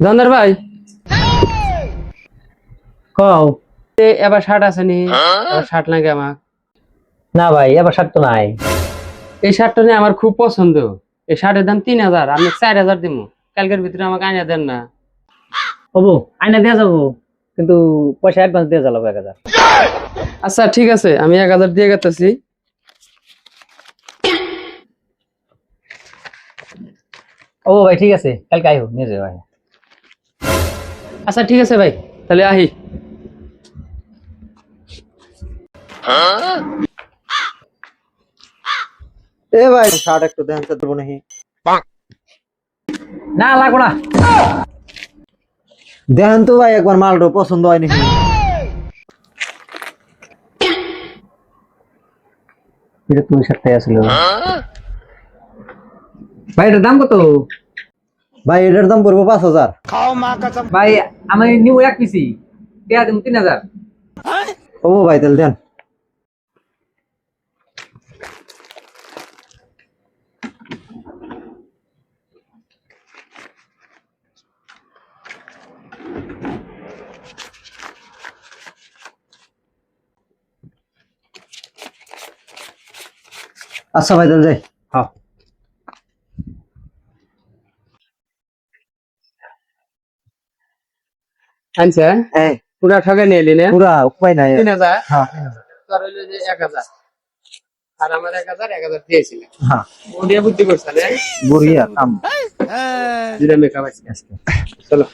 জন্দার ভাই কও এবার শার্ট আছে নি? এবার শার্ট লাগে আমার। না ভাই এবার শার্ট তো নাই। এই শার্টটা নিয়ে আমার খুব পছন্দ। এই শার্টের দাম 3000, আমি 4000 দিব। কালকের ভিতরে আমাকে আইনা দেন না? হবো আইনা দেয়া যাবো, কিন্তু পয়সা অ্যাডভান্স দিয়ে যাবো 1000। আচ্ছা ঠিক আছে, আমি 1000 দিয়ে গেতেছি। ও ভাই ঠিক আছে, কালকে আইও নিয়ে যাও ভাই। আচ্ছা ঠিক আছে ভাই, তাহলে আহি। এ ভাই শার্ট একটু দেন তো, দেবো নাকি? না লাগবো না। দেখেন তো ভাই একবার, মালটা পছন্দ হয় নাকি? এটা তুমি শার্টটাই আসলে ভাই, এটার দাম কত? ভাই এটার দাম পড়বো 5000। ভাই আমি নিব এক পিসি, দেয়া দিন 3000। ও ভাই তাহলে দেন। আচ্ছা ভাই তাহলে যাই। হ্যাঁ আনছে হ্যাঁ পুরা ঠকে নিয়ে এলি না? পুরা উপায় নাই। 3000, হ্যাঁ তোর হইলো যে 1000, আর আমার 1000 দিয়েছিল। হ্যাঁ ওডিয়া বুদ্ধি করছে না? বড়িয়া কাম। যেটা মেকআপ আছে। চলো।